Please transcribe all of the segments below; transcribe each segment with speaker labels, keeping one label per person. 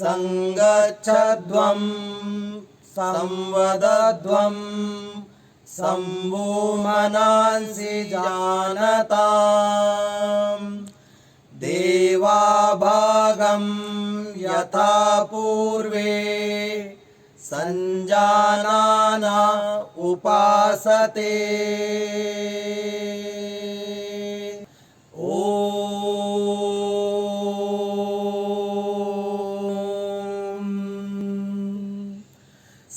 Speaker 1: संगच्छध्वं संवदध्वं संवो मनांसि जानताम् देवाभागं यथा पूर्वे संजानाना उपासते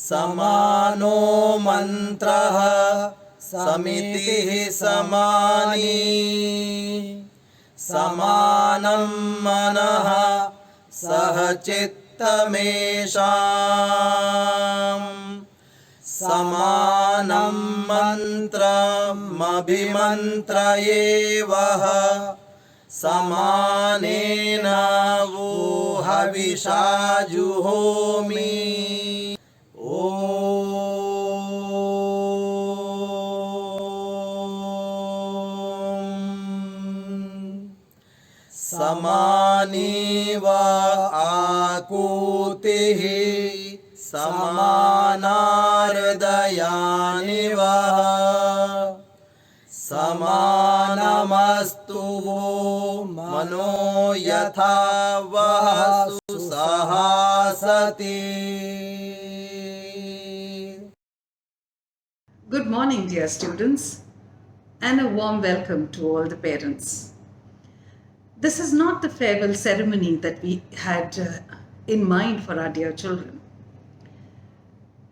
Speaker 1: समानो मंत्रः समितिः समानी समानं मनः सह चित्तमेषाम् समानं मन्त्रमभिमन्त्रयेवः समानेन वो हविषा जुहोमि समानीव आकूतिः समानार्दयानिव समानमस्तु वो मनो यथा वहसु सहासति.
Speaker 2: Good morning, dear students, and a warm welcome to all the parents. This is not the farewell ceremony that we had in mind for our dear children.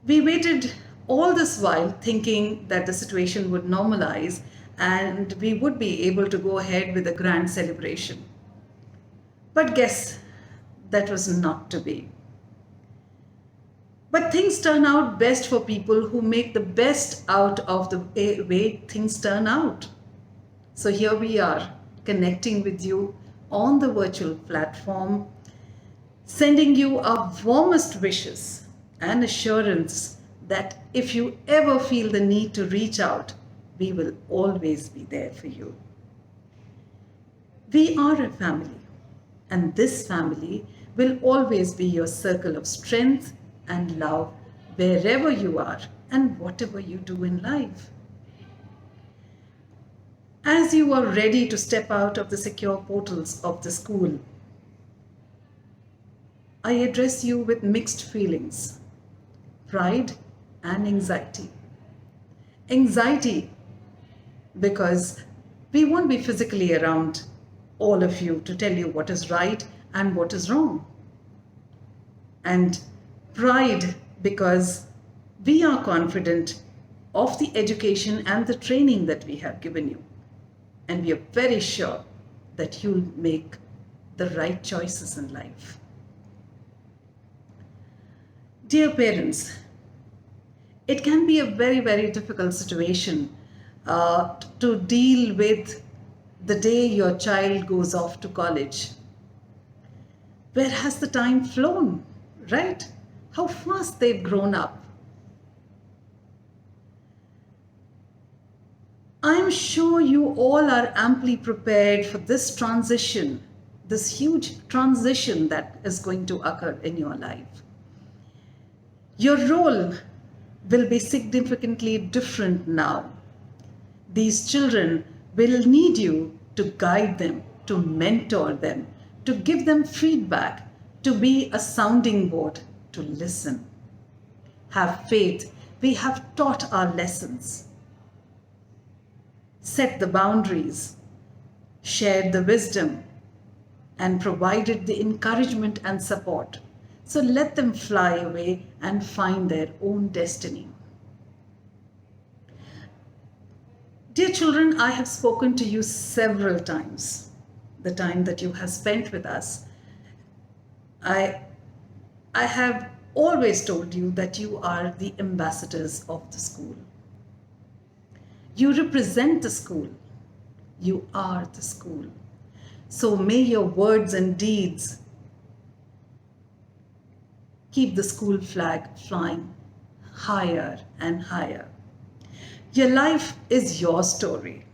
Speaker 2: We waited all this while thinking that the situation would normalize and we would be able to go ahead with a grand celebration. But guess that was not to be. But things turn out best for people who make the best out of the way things turn out. So here we are, connecting with you on the virtual platform, sending you our warmest wishes and assurance that if you ever feel the need to reach out, we will always be there for you. We are a family, and this family will always be your circle of strength and love wherever you are and whatever you do in life. As you are ready to step out of the secure portals of the school, I address you with mixed feelings, pride and anxiety. Anxiety because we won't be physically around all of you to tell you what is right and what is wrong. And pride because we are confident of the education and the training that we have given you. And we are very sure that you'll make the right choices in life. Dear parents, it can be a very, very difficult situation to deal with the day your child goes off to college. Where has the time flown, right? How fast they've grown up. I'm sure you all are amply prepared for this transition, this huge transition that is going to occur in your life. Your role will be significantly different now. These children will need you to guide them, to mentor them, to give them feedback, to be a sounding board, to listen. Have faith, we have taught our lessons. Set the boundaries, shared the wisdom, and provided the encouragement and support. So let them fly away and find their own destiny. Dear children, I have spoken to you several times, the time that you have spent with us. I have always told you that you are the ambassadors of the school. You represent the school. You are the school. So may your words and deeds keep the school flag flying higher and higher. Your life is your story,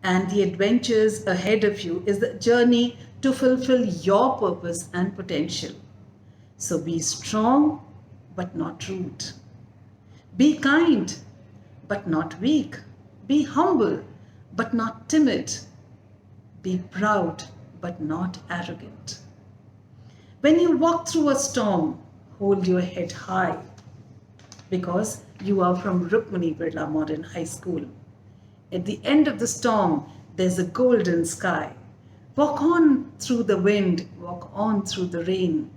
Speaker 2: and the adventures ahead of you is the journey to fulfill your purpose and potential. So be strong but not rude. Be kind but not weak. Be humble but not timid. Be proud but not arrogant. When you walk through a storm, hold your head high, because you are from Rukmini Birla Modern High School. At the end of the storm, there's a golden sky. Walk on through the wind, walk on through the rain.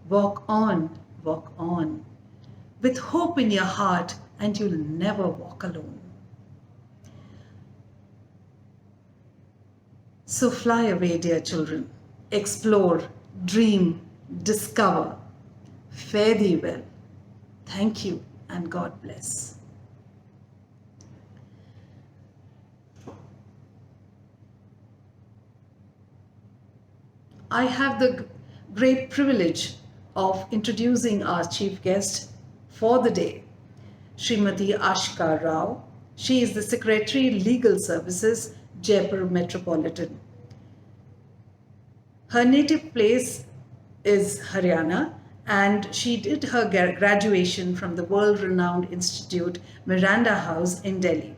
Speaker 2: Walk on, with hope in your heart, and you'll never walk alone. So fly away, dear children. Explore, dream, discover. Fare thee well. Thank you, and God bless. I have the great privilege of introducing our chief guest for the day, Srimati Ashika Rao. She is the Secretary, Legal Services, Jaipur Metropolitan. Her native place is Haryana, and she did her graduation from the world-renowned institute Miranda House in Delhi.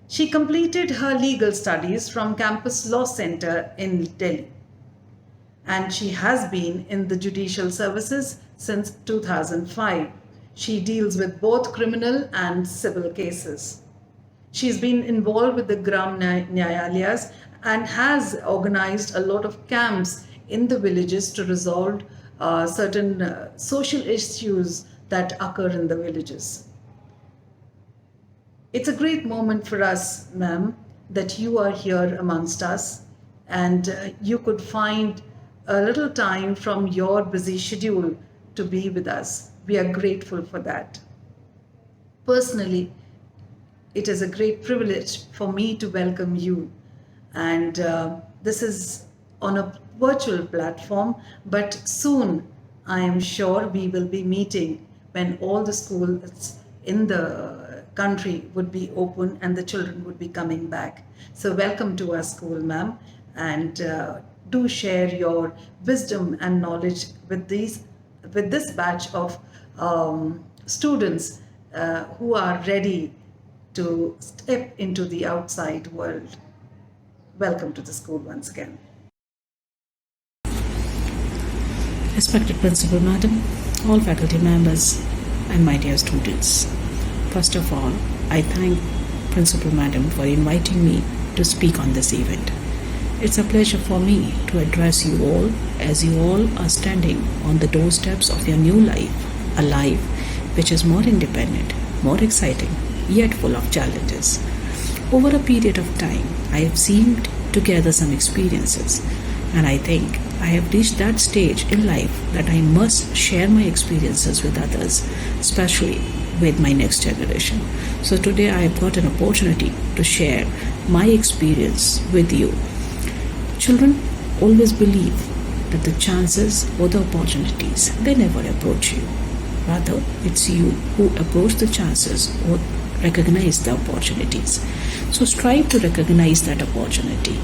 Speaker 2: She completed her legal studies from Campus Law Center in Delhi, and she has been in the judicial services since 2005. She deals with both criminal and civil cases. She's been involved with the Gram Nyayalayas and has organized a lot of camps in the villages to resolve certain social issues that occur in the villages. It's a great moment for us, ma'am, that you are here amongst us, and you could find a little time from your busy schedule to be with us. We are grateful for that. Personally, it is a great privilege for me to welcome you, and this is on a virtual platform, but soon I am sure we will be meeting when all the schools in the country would be open and the children would be coming back. So welcome to our school, ma'am, and do share your wisdom and knowledge with this batch of students who are ready to step into the outside world. Welcome to the school once again.
Speaker 3: Respected Principal Madam, all faculty members, and my dear students. First of all, I thank Principal Madam for inviting me to speak on this event. It's a pleasure for me to address you all as you all are standing on the doorsteps of your new life, a life which is more independent, more exciting, yet full of challenges. Over a period of time, I have seemed to gather some experiences, and I think I have reached that stage in life that I must share my experiences with others, especially with my next generation. So today I have got an opportunity to share my experience with you. Children always believe that the chances or the opportunities, they never approach you. Rather, it's you who approach the chances or recognize the opportunities. So strive to recognize that opportunity.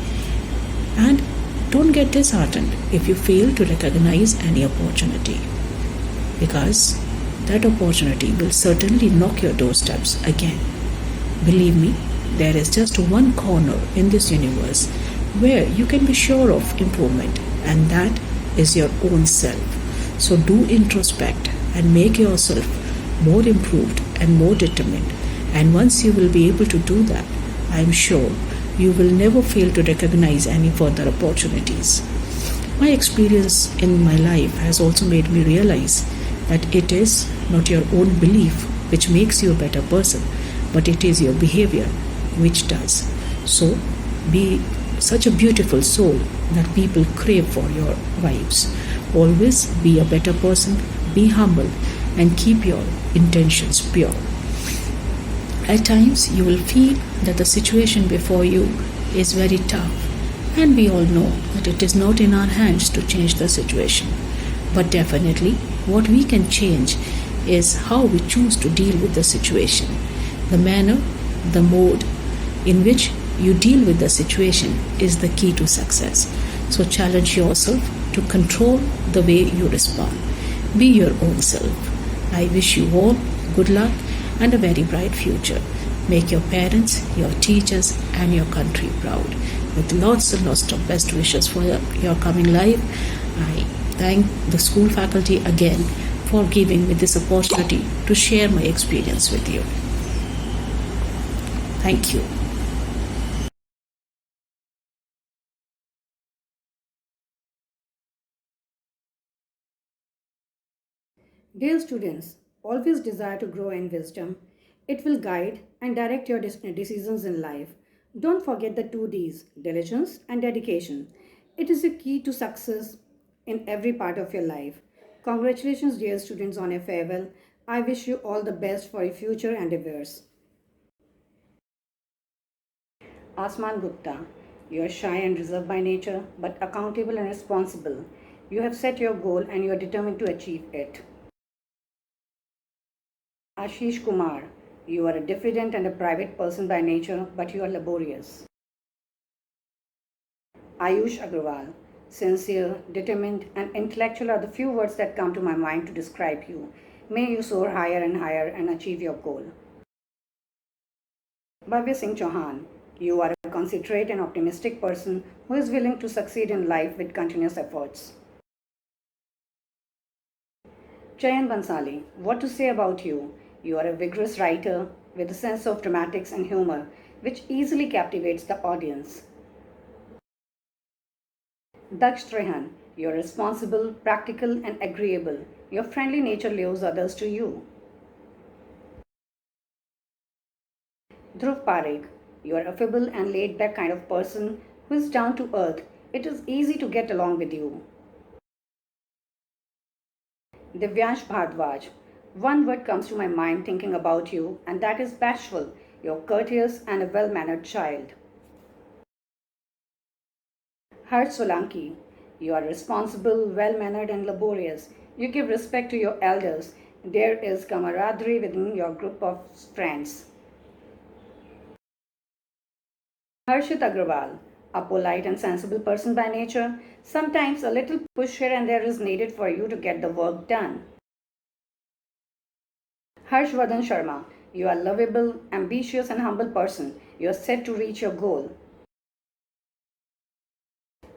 Speaker 3: And don't get disheartened if you fail to recognize any opportunity, because that opportunity will certainly knock your doorsteps again. Believe me, there is just one corner in this universe where you can be sure of improvement, and that is your own self. So do introspect and make yourself more improved and more determined. And once you will be able to do that, I am sure you will never fail to recognize any further opportunities. My experience in my life has also made me realize that it is not your own belief which makes you a better person, but it is your behavior which does. So be such a beautiful soul that people crave for your vibes. Always be a better person, be humble, and keep your intentions pure. At times, you will feel that the situation before you is very tough, and we all know that it is not in our hands to change the situation. But definitely, what we can change is how we choose to deal with the situation. The manner, the mode in which you deal with the situation is the key to success. So challenge yourself to control the way you respond. Be your own self. I wish you all good luck and a very bright future. Make your parents, your teachers, and your country proud. With lots and lots of best wishes for your coming life, I thank the school faculty again for giving me this opportunity to share my experience with you. Thank you.
Speaker 4: Dear students, always desire to grow in wisdom. It will guide and direct your decisions in life. Don't forget the 2 Ds, diligence and dedication. It is the key to success in every part of your life. Congratulations, dear students, on your farewell. I wish you all the best for your future endeavors. Asman Gupta, you are shy and reserved by nature, but accountable and responsible. You have set your goal and you are determined to achieve it. Ashish Kumar, you are a diffident and a private person by nature, but you are laborious. Ayush Agrawal, sincere, determined, and intellectual are the few words that come to my mind to describe you. May you soar higher and higher and achieve your goal. Bhavya Singh Chauhan, you are a considerate and optimistic person who is willing to succeed in life with continuous efforts. Chayan Bansali, what to say about you? You are a vigorous writer with a sense of dramatics and humor, which easily captivates the audience. Daksh Trehan, you are responsible, practical, and agreeable. Your friendly nature lures others to you. Dhruv Parekh, you are affable and laid-back kind of person who is down to earth. It is easy to get along with you. Divyansh Bhardwaj, one word comes to my mind thinking about you, and that is bashful. You're courteous and a well-mannered child. Harsh Solanki, you are responsible, well-mannered, and laborious. You give respect to your elders. There is camaraderie within your group of friends. Harshit Agrawal, a polite and sensible person by nature. Sometimes a little push here and there is needed for you to get the work done. Harshvardhan Sharma, you are lovable, ambitious, and humble person. You are set to reach your goal.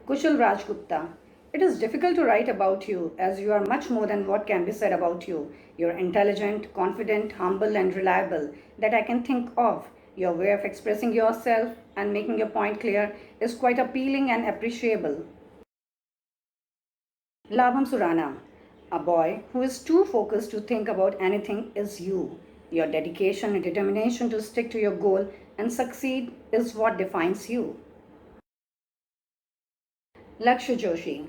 Speaker 4: Kushal Rajgupta, it is difficult to write about you as you are much more than what can be said about you. You are intelligent, confident, humble, and reliable that I can think of. Your way of expressing yourself and making your point clear is quite appealing and appreciable. Labham Surana, a boy who is too focused to think about anything is you. Your dedication and determination to stick to your goal and succeed is what defines you. Lakshya Joshi,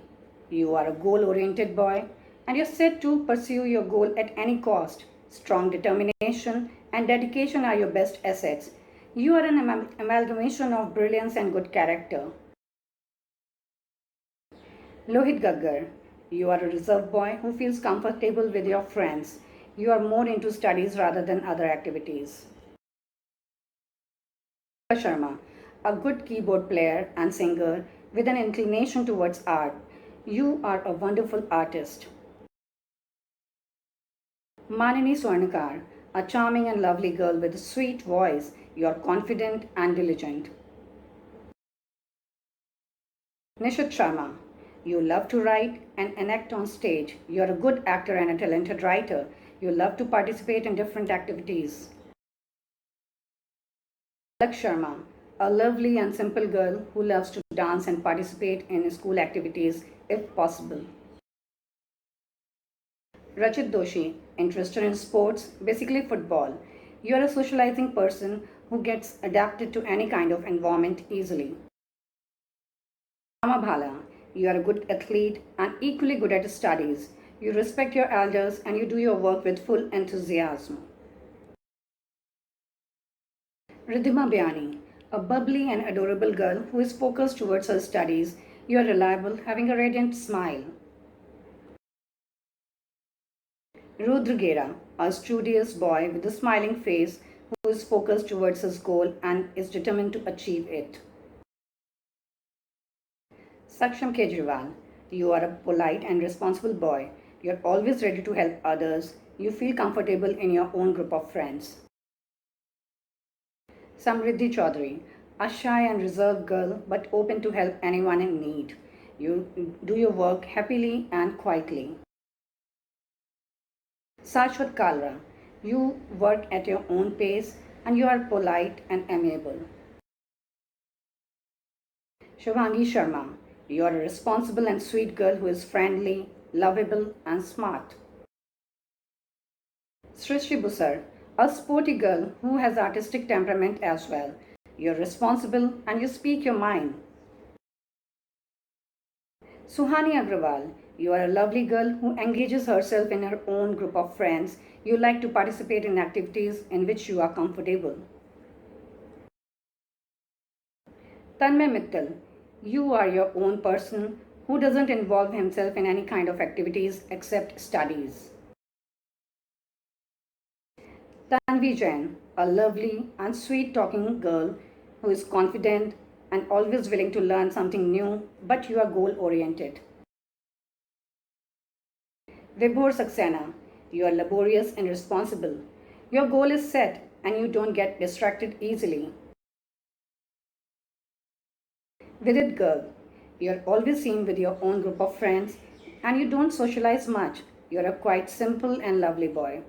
Speaker 4: you are a goal-oriented boy and you're set to pursue your goal at any cost. Strong determination and dedication are your best assets. You are an amalgamation of brilliance and good character. Lohit Gaggar, you are a reserved boy who feels comfortable with your friends. You are more into studies rather than other activities. Sharma, a good keyboard player and singer with an inclination towards art. You are a wonderful artist. Manini Swarnakar, a charming and lovely girl with a sweet voice. You are confident and diligent. Nishit Sharma, you love to write and enact on stage. You are a good actor and a talented writer. You love to participate in different activities. Palak Sharma, a lovely and simple girl who loves to dance and participate in school activities if possible. Rachit Doshi, interested in sports, basically football. You are a socializing person who gets adapted to any kind of environment easily. Rama Bhala, you are a good athlete and equally good at studies. You respect your elders and you do your work with full enthusiasm. Ridhima Bayani, a bubbly and adorable girl who is focused towards her studies. You are reliable, having a radiant smile. Rudra Gera, a studious boy with a smiling face who is focused towards his goal and is determined to achieve it. Saksham Kejriwal, you are a polite and responsible boy. You're always ready to help others. You feel comfortable in your own group of friends. Samriddhi Chaudhary, a shy and reserved girl but open to help anyone in need. You do your work happily and quietly. Sashwat Kalra, you work at your own pace and you are polite and amiable. Shivangi Sharma, you are a responsible and sweet girl who is friendly, lovable, and smart. Srishti Busar, a sporty girl who has artistic temperament as well. You're responsible and you speak your mind. Suhani Agrawal, you are a lovely girl who engages herself in her own group of friends. You like to participate in activities in which you are comfortable. Tanmay Mittal, you are your own person who doesn't involve himself in any kind of activities except studies. Tanvi Jain, a lovely and sweet talking girl who is confident and always willing to learn something new, but you are goal oriented. Vibhor Saxena, you are laborious and responsible. Your goal is set and you don't get distracted easily. Vidit Garg, you are always seen with your own group of friends and you don't socialize much. You are a quite simple and lovely boy.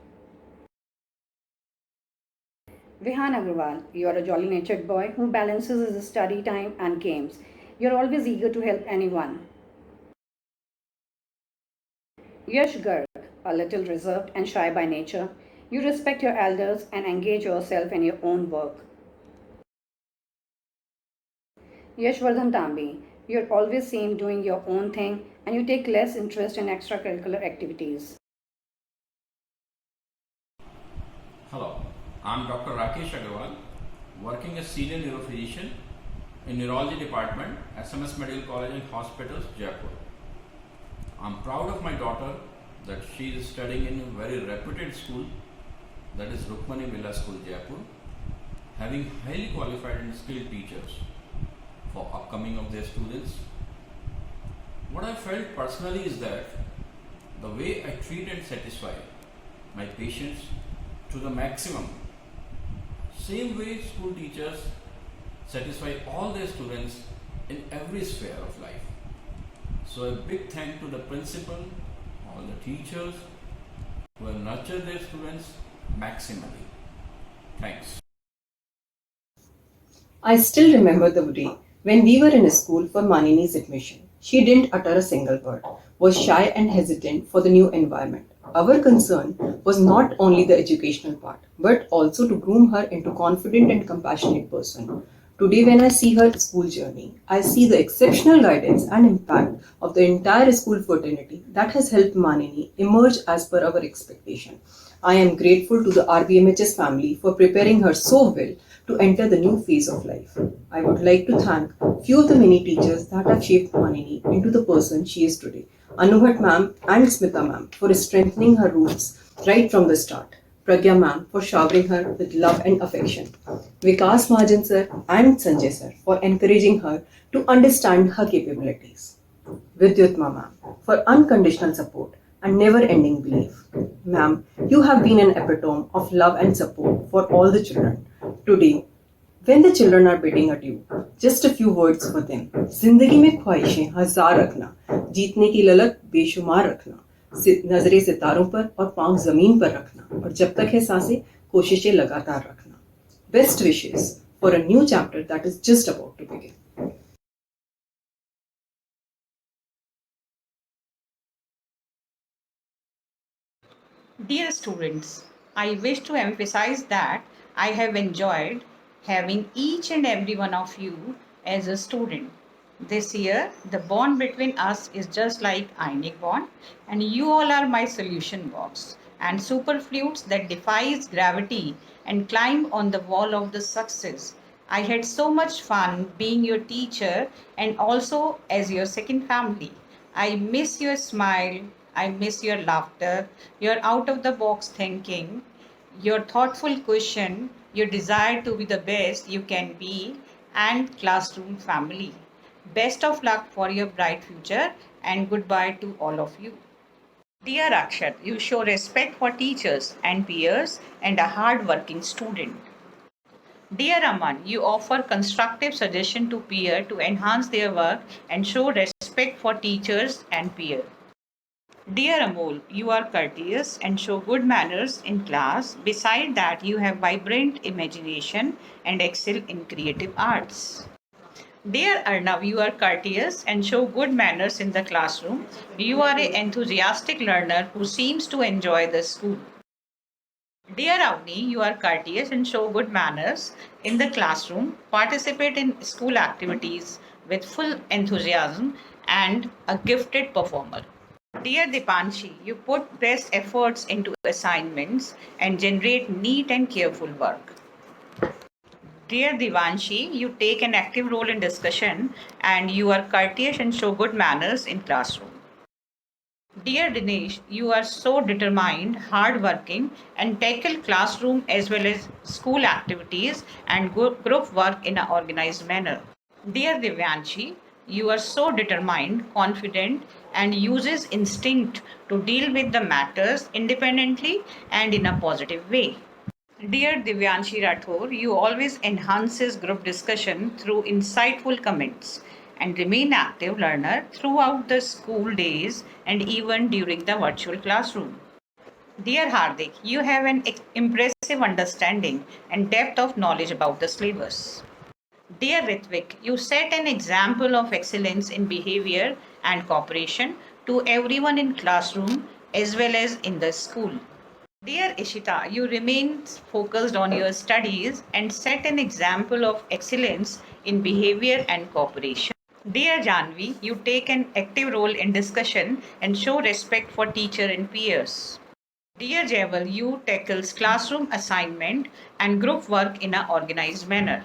Speaker 4: Vihan Agrawal, you are a jolly natured boy who balances his study time and games. You are always eager to help anyone. Yash Garg, a little reserved and shy by nature. You respect your elders and engage yourself in your own work. Yashvardhan Tambi, you are always seen doing your own thing and you take less interest in extracurricular activities.
Speaker 5: Hello, I'm Dr. Rakesh Agarwal, working as senior neurophysician in neurology department, SMS Medical College and Hospitals, Jaipur. I'm proud of my daughter that she is studying in a very reputed school, that is Rukmani Milla School, Jaipur, having highly qualified and skilled teachers for upcoming of their students. What I felt personally is that the way I treat and satisfy my patients to the maximum, same way school teachers satisfy all their students in every sphere of life. So a big thank to the principal, all the teachers who have nurtured their students maximally. Thanks.
Speaker 6: I still remember the day when we were in school for Manini's admission. She didn't utter a single word, was shy and hesitant for the new environment. Our concern was not only the educational part, but also to groom her into a confident and compassionate person. Today, when I see her school journey, I see the exceptional guidance and impact of the entire school fraternity that has helped Manini emerge as per our expectation. I am grateful to the RBMHS family for preparing her so well to enter the new phase of life. I would like to thank few of the many teachers that have shaped Manini into the person she is today. Anubhat ma'am and Smita ma'am for strengthening her roots right from the start. Pragya ma'am for showering her with love and affection. Vikas Mahajan sir and Sanjay sir for encouraging her to understand her capabilities. Vidyutma ma'am for unconditional support and never-ending belief. Ma'am, you have been an epitome of love and support for all the children. Today, when the children are bidding adieu, just a few words for them. जिंदगी में ख्वाहिशें हजार रखना, जीतने की ललक बेशुमार रखना, नजरें सितारों पर और पांव जमीन पर रखना, और जब तक है सांसें कोशिशें लगातार रखना. Best wishes for a new chapter that is just about to begin.
Speaker 7: Dear students, I wish to emphasize that I have enjoyed having each and every one of you as a student. This year, the bond between us is just like ionic bond, and you all are my solution box and superfluids that defies gravity and climb on the wall of the success. I had so much fun being your teacher and also as your second family. I miss your smile. I miss your laughter, your out of the box thinking, your thoughtful question, your desire to be the best you can be, and classroom family. Best of luck for your bright future and goodbye to all of you. Dear Akshat, you show respect for teachers and peers and a hard-working student. Dear Aman, you offer constructive suggestion to peer to enhance their work and show respect for teachers and peer. Dear Amol, you are courteous and show good manners in class. Beside that, you have vibrant imagination and excel in creative arts. Dear Arnav, you are courteous and show good manners in the classroom. You are an enthusiastic learner who seems to enjoy the school. Dear Avni, you are courteous and show good manners in the classroom, participate in school activities with full enthusiasm, and a gifted performer. Dear Dipanshi, you put best efforts into assignments and generate neat and careful work. Dear Divanshi, you take an active role in discussion and you are courteous and show good manners in classroom. Dear Dinesh, you are so determined, hardworking, and tackle classroom as well as school activities and group work in an organized manner. Dear Divyanshi, you are so determined, confident, and uses instinct to deal with the matters independently and in a positive way. Dear Divyanshi Rathore, you always enhances group discussion through insightful comments and remain active learner throughout the school days and even during the virtual classroom. Dear Hardik, you have an impressive understanding and depth of knowledge about the syllabus. Dear Ritvik, you set an example of excellence in behavior and cooperation to everyone in classroom as well as in the school. Dear Ishita, you remain focused on your studies and set an example of excellence in behavior and cooperation. Dear Janvi, you take an active role in discussion and show respect for teacher and peers. Dear Javel, you tackles classroom assignment and group work in an organized manner.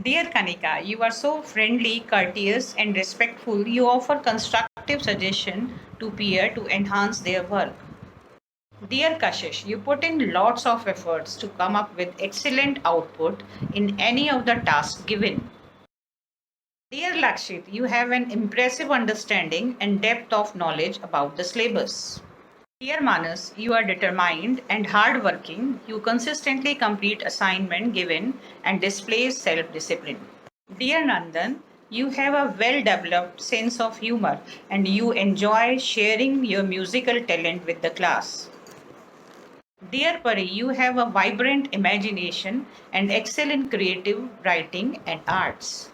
Speaker 7: Dear Kanika, you are so friendly, courteous, and respectful. You offer constructive suggestion to peer to enhance their work. Dear Kashish, you put in lots of efforts to come up with excellent output in any of the tasks given. Dear Lakshit, you have an impressive understanding and depth of knowledge about the syllabus. Dear Manas, you are determined and hardworking. You consistently complete assignment given and display self-discipline. Dear Nandan, you have a well-developed sense of humor and you enjoy sharing your musical talent with the class. Dear Pari, you have a vibrant imagination and excel in creative writing and arts.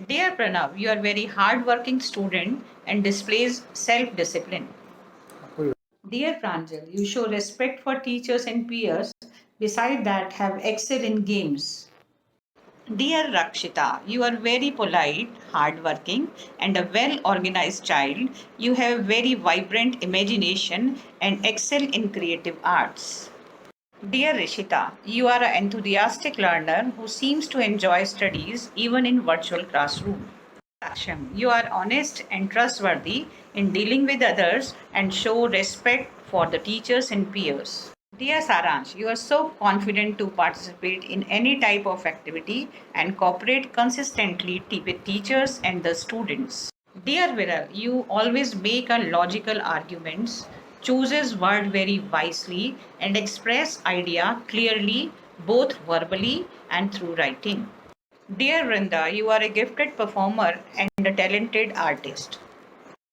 Speaker 7: Dear Pranav, you are very hardworking student and displays self-discipline. Dear Pranjal, you show respect for teachers and peers. Beside that, have excel in games. Dear Rakshita, you are very polite, hardworking, and a well-organized child. You have very vibrant imagination and excel in creative arts. Dear Rishita, you are an enthusiastic learner who seems to enjoy studies even in virtual classroom. Saksham, you are honest and trustworthy in dealing with others and show respect for the teachers and peers. Dear Saransh, you are so confident to participate in any type of activity and cooperate consistently with teachers and the students. Dear Viral, you always make a logical arguments, chooses word very wisely and express idea clearly both verbally and through writing. Dear Vrinda, you are a gifted performer and a talented artist.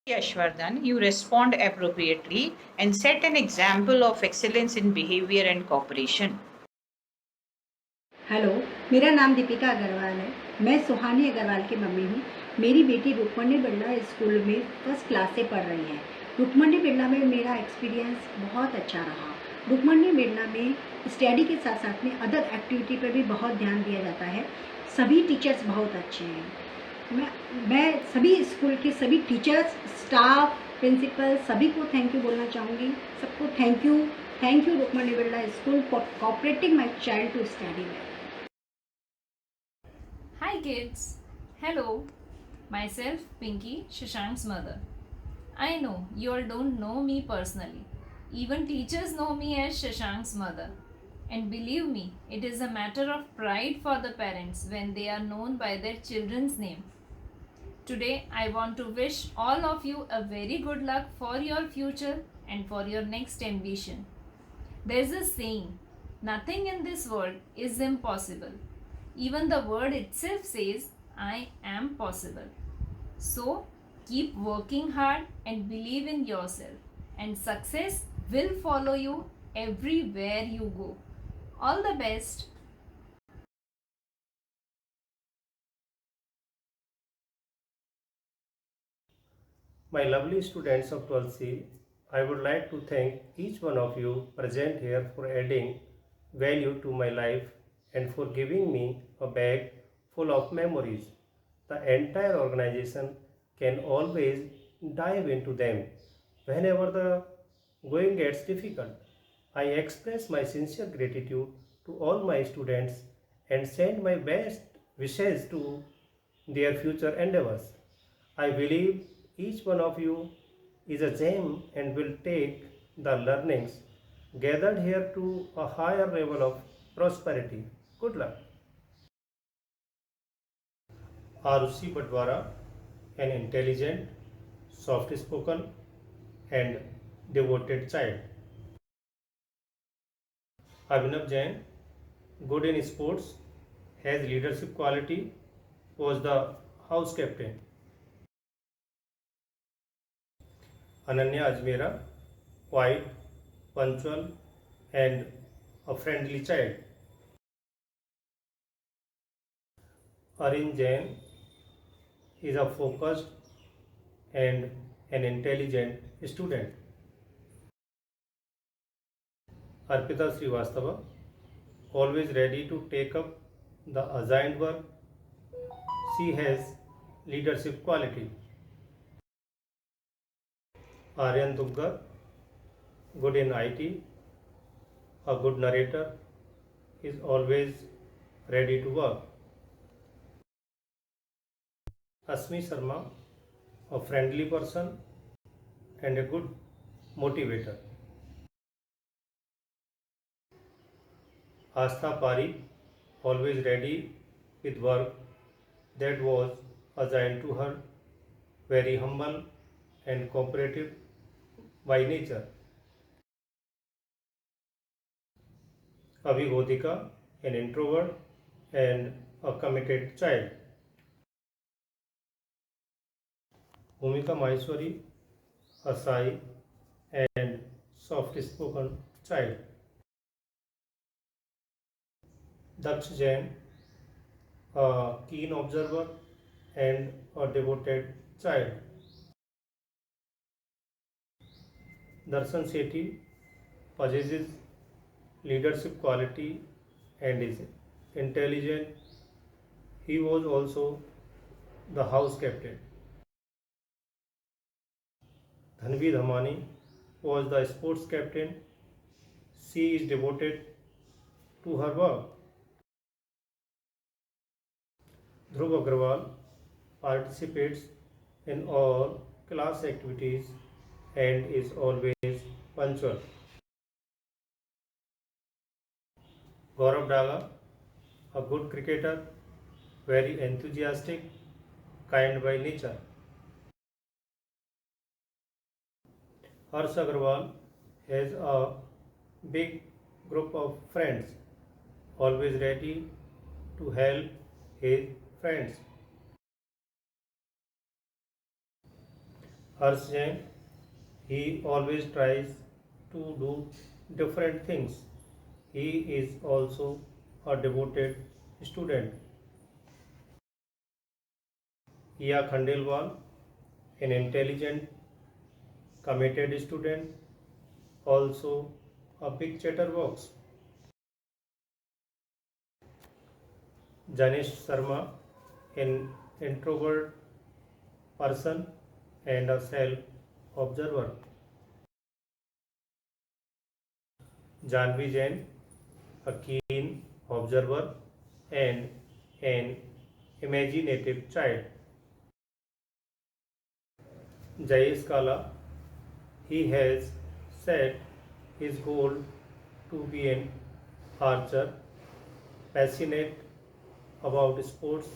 Speaker 7: Yashvardhan, you respond appropriately and set an example of excellence in behavior and cooperation.
Speaker 8: Hello, मेरा नाम दीपिका अग्रवाल है। मैं सुहानी अग्रवाल की mummy हूँ। मेरी बेटी Rukmini Birla school में first class से पढ़ रही है। रुक्मणी बिरला में मेरा एक्सपीरियंस बहुत अच्छा रहा। रुक्मणी बिरला में स्टडी के साथ साथ में अदर एक्टिविटी पर भी बहुत ध्यान दिया जाता है। सभी टीचर्स बहुत अच्छे हैं। मैं सभी स्कूल के सभी टीचर्स, स्टाफ, प्रिंसिपल सभी को थैंक यू बोलना चाहूँगी। सबको thank you Rukmani Birla school for cooperating my child to study well.
Speaker 9: Hi kids! Hello! Myself Pinky, Shashank's mother. I know you all don't know me personally. Even teachers know me as Shashank's mother. And believe me, it is a matter of pride for the parents when they are known by their children's name. Today, I want to wish all of you a very good luck for your future and for your next ambition. There's a saying, nothing in this world is impossible. Even the word itself says, I am possible. So, keep working hard and believe in yourself, and success will follow you everywhere you go. All the best.
Speaker 10: My lovely students of 12th C, I would like to thank each one of you present here for adding value to my life and for giving me a bag full of memories. The entire organization can always dive into them whenever the going gets difficult. I express my sincere gratitude to all my students and send my best wishes to their future endeavors. I believe each one of you is a gem and will take the learnings gathered here to a higher level of prosperity. Good luck. Arushi Badwara, an intelligent, soft spoken, and devoted child. Abhinav Jain, good in sports, has leadership quality, was the house captain. Ananya Ajmera, quiet, punctual, and a friendly child. Arin Jain is a focused and an intelligent student. Arpita Srivastava, always ready to take up the assigned work. She has leadership quality. Aryan Duggar, good in IT, a good narrator, is always ready to work. Asmi Sharma, a friendly person and a good motivator. Astha Pari, always ready with work that was assigned to her, very humble and cooperative by nature. Abhi Godika, an introvert and a committed child. Bhumika Maheshwari, a shy and soft-spoken child. Daksh Jain, a keen observer and a devoted child. Darshan Sethi possesses leadership quality and is intelligent. He was also the house captain. Dhanvi Dhamani was the sports captain. She is devoted to her work. Dhruv Agrawal participates in all class activities and is always punctual. Gaurav Daga, a good cricketer, very enthusiastic, kind by nature. Harsh Agarwal has a big group of friends, always ready to help his friends. Harsh Jain, he always tries to do different things. He is also a devoted student. Iya Khandelwal, an intelligent, committed student, also a big chatterbox. Janesh Sharma, an introvert person and a self-observer. Janvi Jain, a keen observer and an imaginative child. Jayesh Kala, he has set his goal to be an archer, passionate about sports.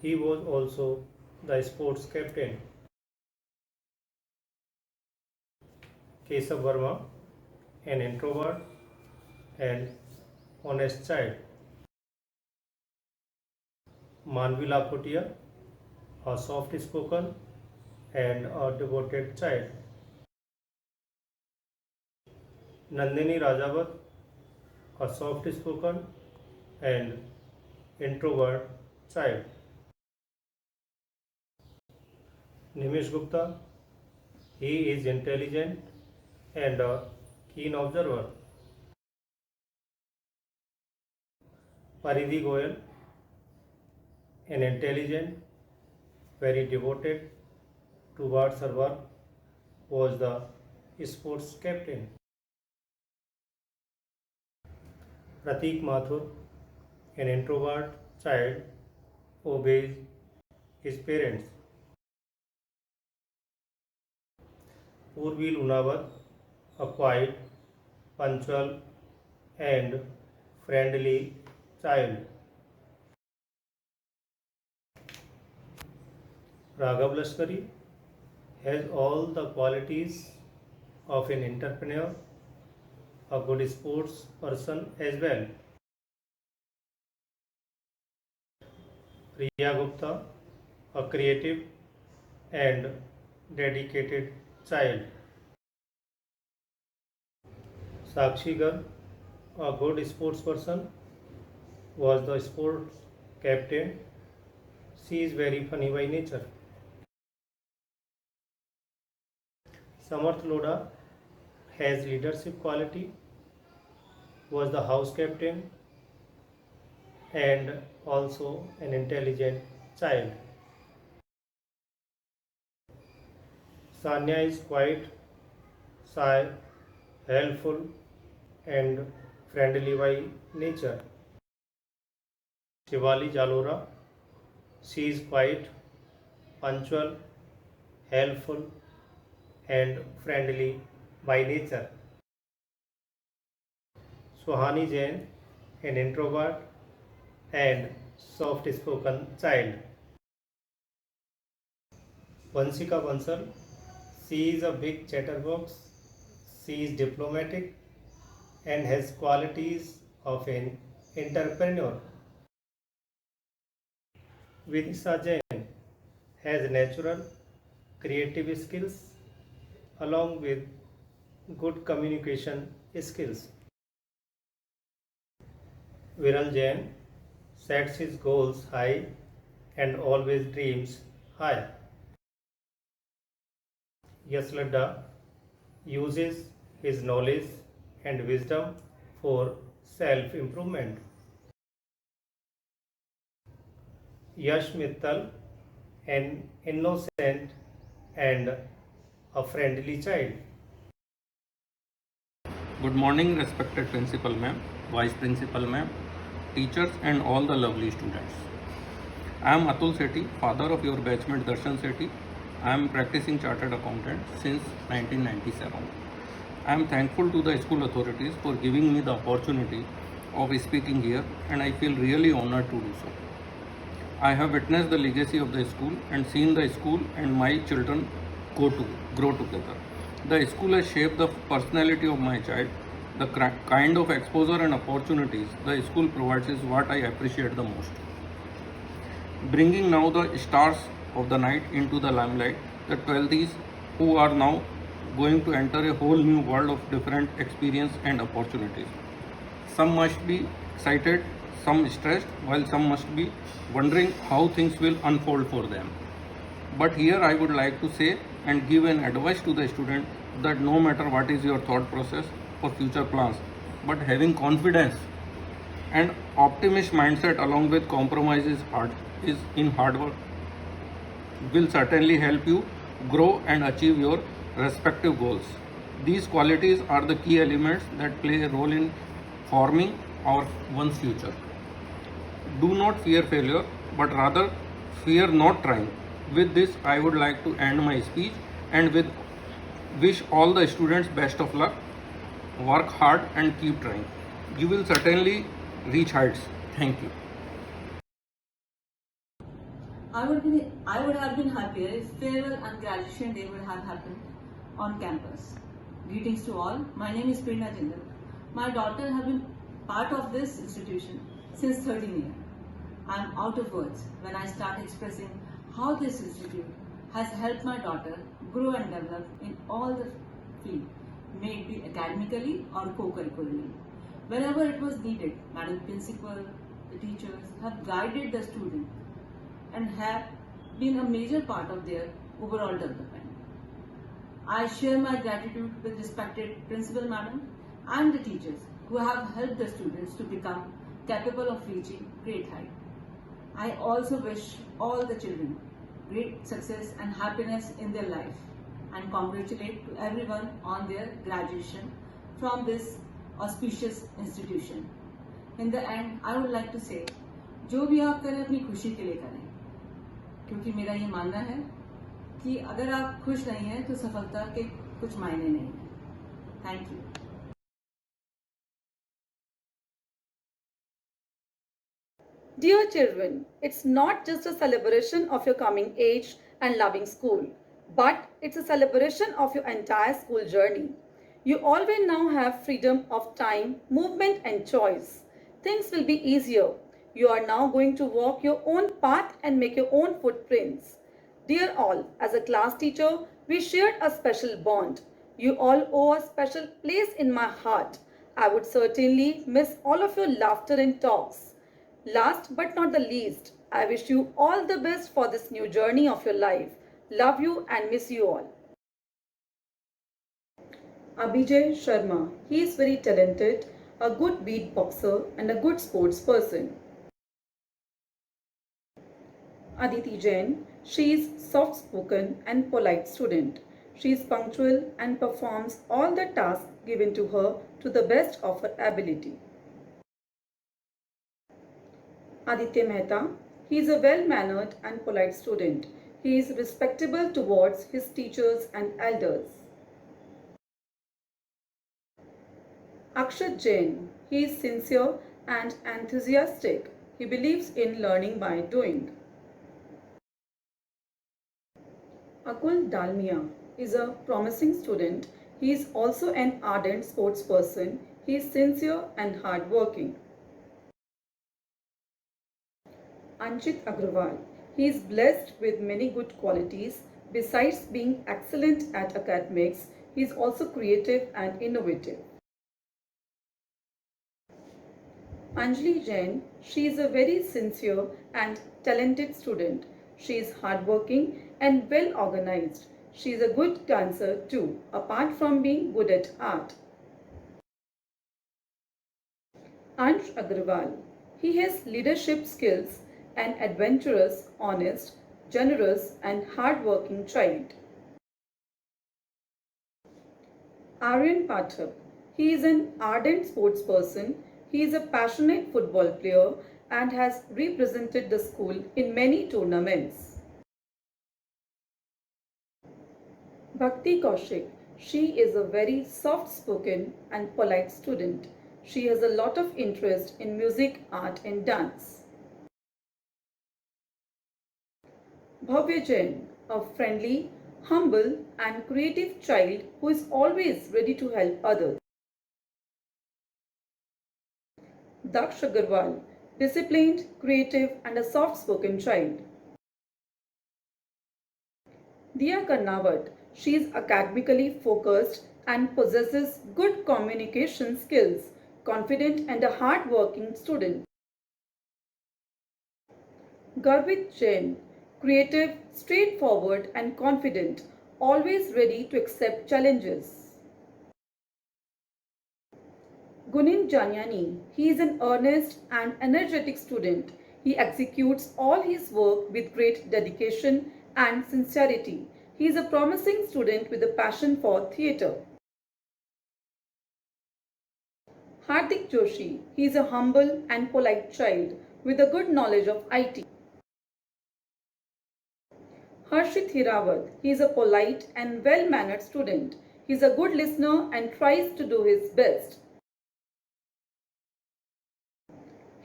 Speaker 10: He was also the sports captain. Keshav Verma, an introvert and honest child. Manvi Lakhotia, a soft-spoken and a devoted child. Nandini Rajawat, a soft-spoken and introvert child. Nimish Gupta, he is intelligent and a keen observer. Paridhi Goyal, an intelligent, very devoted towards her work, was the sports captain. Pratik Mathur, an introvert child, obeys his parents. Purvi Lunawat, a quiet, punctual and friendly child. Raghav Lashkari has all the qualities of an entrepreneur, a good sports person as well. Priya Gupta, a creative and dedicated child. Sakshi Garg, a good sports person, was the sports captain. She is very funny by nature. Samarth Lodha has leadership quality, was the house captain and also an intelligent child. Sanya is quiet, shy, helpful and friendly by nature. Shivali Jalora, she is quiet, punctual, helpful and friendly by nature. Suhani Jain, an introvert and soft-spoken child. Vansika Bansal, she is a big chatterbox. She is diplomatic and has qualities of an entrepreneur. Vidisha Jain has natural creative skills along with good communication skills. Viral Jain sets his goals high and always dreams high. Yash Ladda uses his knowledge and wisdom for self-improvement. Yash Mittal, an innocent and a friendly child.
Speaker 5: Good morning, respected Principal Ma'am, Vice Principal Ma'am, teachers and all the lovely students. I am Atul Sethi, father of your batchmate Darshan Sethi. I am practicing chartered accountant since 1997. I am thankful to the school authorities for giving me the opportunity of speaking here and I feel really honored to do so. I have witnessed the legacy of the school and seen the school and my children grow together. The school has shaped the personality of my child. The kind of exposure and opportunities the school provides is what I appreciate the most. Bringing now the stars of the night into the limelight, the 12th who are now going to enter a whole new world of different experience and opportunities. Some must be excited, some stressed, while some must be wondering how things will unfold for them. But here I would like to say and give an advice to the student that no matter what is your thought process for future plans, but having confidence and optimist mindset along with compromises in hard work will certainly help you grow and achieve your respective goals. These qualities are the key elements that play a role in forming one's future. Do not fear failure, but rather fear not trying. With this, I would like to end my speech and wish all the students best of luck. Work hard and keep trying. You will certainly reach heights. Thank you.
Speaker 11: I would have been happier if farewell and graduation day would have happened on campus. Greetings to all. My name is Prerna Jindal. My daughter has been part of this institution since 13 years. I am out of words when I start expressing how this institute has helped my daughter grow and develop in all the field, may it be academically or co-curricularly. Wherever it was needed, Madam Principal, the teachers have guided the student and have been a major part of their overall development. I share my gratitude with respected Principal Madam and the teachers who have helped the students to become capable of reaching great height. I also wish all the children great success and happiness in their life and congratulate to everyone on their graduation from this auspicious institution. In the end, I would like to say, जो भी आप करें अपनी खुशी के लिए करें, क्योंकि मेरा ये मानना है कि अगर आप खुश नहीं हैं तो सफलता के कुछ मायने नहीं हैं। Thank you.
Speaker 12: Dear children, it's not just a celebration of your coming age and loving school, but it's a celebration of your entire school journey. You all will now have freedom of time, movement and choice. Things will be easier. You are now going to walk your own path and make your own footprints. Dear all, as a class teacher, we shared a special bond. You all owe a special place in my heart. I would certainly miss all of your laughter and talks. Last but not the least, I wish you all the best for this new journey of your life. Love you and miss you all. Abhijay Sharma. He is very talented, a good beatboxer and a good sports person. Aditi Jain. She is soft-spoken and polite student. She is punctual and performs all the tasks given to her to the best of her ability. Aditya Mehta. He is a well-mannered and polite student. He is respectable towards his teachers and elders. Akshat Jain. He is sincere and enthusiastic. He believes in learning by doing. Akul Dalmia is a promising student. He is also an ardent sports person. He is sincere and hardworking. Anchit Agrawal. He is blessed with many good qualities. Besides being excellent at academics, he is also creative and innovative. Anjali Jain. She is a very sincere and talented student. She is hardworking and well organized. She is a good dancer too, apart from being good at art. Ansh Agrawal. He has leadership skills, an adventurous, honest, generous and hard-working child. Aryan Pathak. He is an ardent sports person. He is a passionate football player and has represented the school in many tournaments. Bhakti Kaushik. She is a very soft-spoken and polite student. She has a lot of interest in music, art and dance. Bhavya Jain. A friendly, humble and creative child who is always ready to help others. Daksh Agarwal. Disciplined, creative and a soft-spoken child. Diya Karnawat. She is academically focused and possesses good communication skills, confident and a hard-working student. Garvit Jain. Creative, straightforward and confident, always ready to accept challenges. Gunin Janyani. He is an earnest and energetic student. He executes all his work with great dedication and sincerity. He is a promising student with a passion for theatre. Hardik Joshi. He is a humble and polite child with a good knowledge of IT. Harshit Hirawat. He is a polite and well-mannered student. He is a good listener and tries to do his best.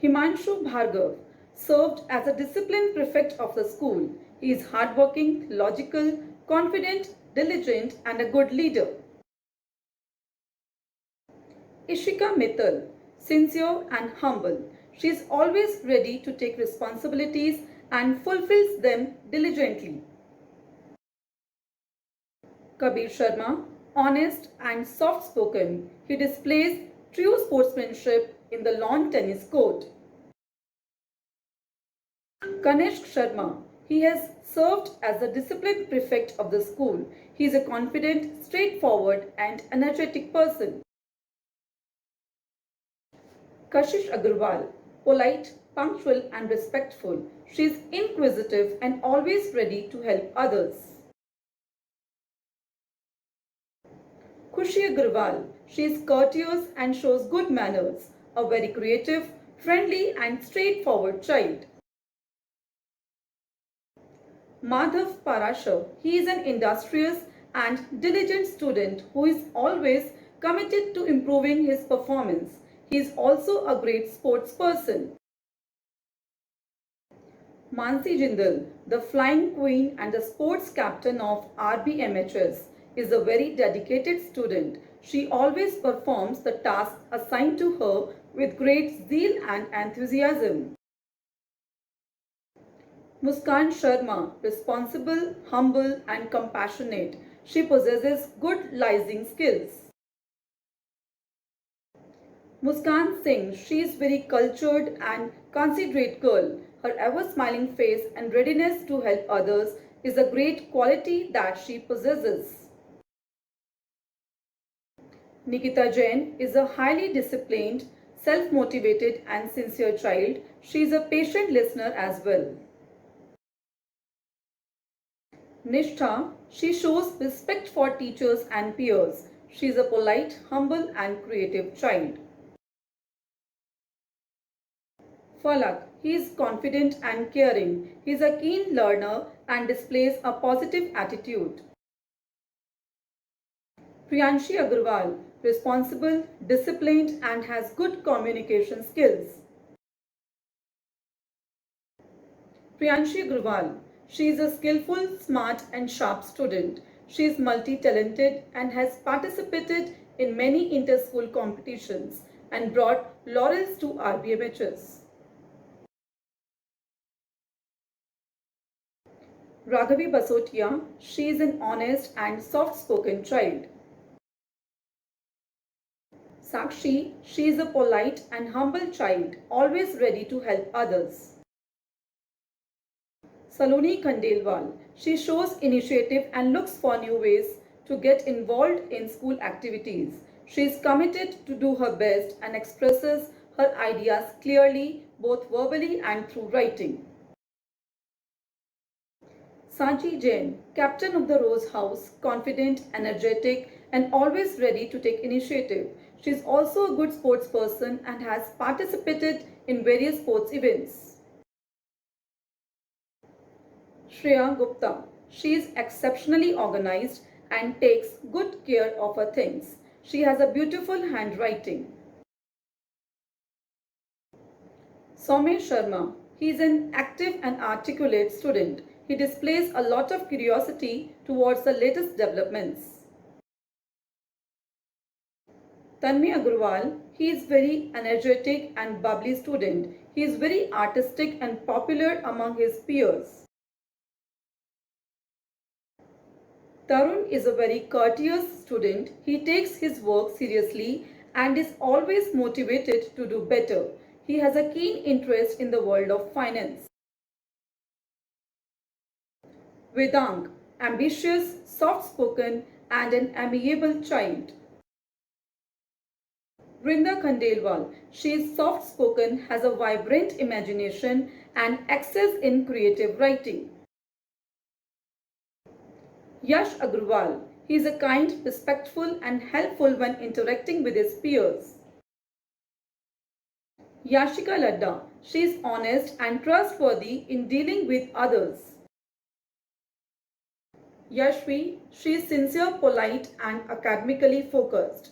Speaker 12: Himanshu Bhargav served as a discipline prefect of the school. He is hardworking, logical, confident, diligent and a good leader. Ishika Mittal, sincere and humble. She is always ready to take responsibilities and fulfills them diligently. Kabir Sharma, honest and soft spoken. He displays true sportsmanship in the lawn tennis court. Kanishk Sharma, he has served as the discipline prefect of the school. He is a confident, straightforward, and energetic person. Kashish Agarwal, polite, punctual, and respectful. She is inquisitive and always ready to help others. Khushi Agarwal, she is courteous and shows good manners, a very creative, friendly, and straightforward child. Madhav Parashar, he is an industrious and diligent student who is always committed to improving his performance. He is also a great sports person. Mansi Jindal, the flying queen and the sports captain of RBMHS, is a very dedicated student. She always performs the tasks assigned to her with great zeal and enthusiasm. Muskan Sharma, responsible, humble, and compassionate. She possesses good liaising skills. Muskan Singh, she is very cultured and considerate girl. Her ever-smiling face and readiness to help others is a great quality that she possesses. Nikita Jain is a highly disciplined, self-motivated and sincere child. She is a patient listener as well. Nishtha, she shows respect for teachers and peers. She is a polite, humble and creative child. Falak, he is confident and caring. He is a keen learner and displays a positive attitude. Priyanshi Agarwal, responsible, disciplined and has good communication skills. Priyanshi Agarwal, she is a skillful, smart and sharp student. She is multi-talented and has participated in many inter-school competitions and brought laurels to RBMHS. Raghavi Basotia, she is an honest and soft-spoken child. Sakshi, she is a polite and humble child, always ready to help others. Saloni Khandelwal, she shows initiative and looks for new ways to get involved in school activities. She is committed to do her best and expresses her ideas clearly, both verbally and through writing. Sanchi Jain, captain of the Rose House, confident, energetic and always ready to take initiative. She is also a good sports person and has participated in various sports events. Shreya Gupta, she is exceptionally organized and takes good care of her things. She has a beautiful handwriting. Somesh Sharma, he is an active and articulate student. He displays a lot of curiosity towards the latest developments. Tanmay Agarwal, he is very energetic and bubbly student. He is very artistic and popular among his peers. Tarun is a very courteous student. He takes his work seriously and is always motivated to do better. He has a keen interest in the world of finance. Vedang, ambitious, soft-spoken and an amiable child. Brinda Khandelwal, she is soft-spoken, has a vibrant imagination and excels in creative writing. Yash Agarwal, he is a kind, respectful and helpful when interacting with his peers. Yashika Ladda, she is honest and trustworthy in dealing with others. Yashvi, she is sincere, polite and academically focused.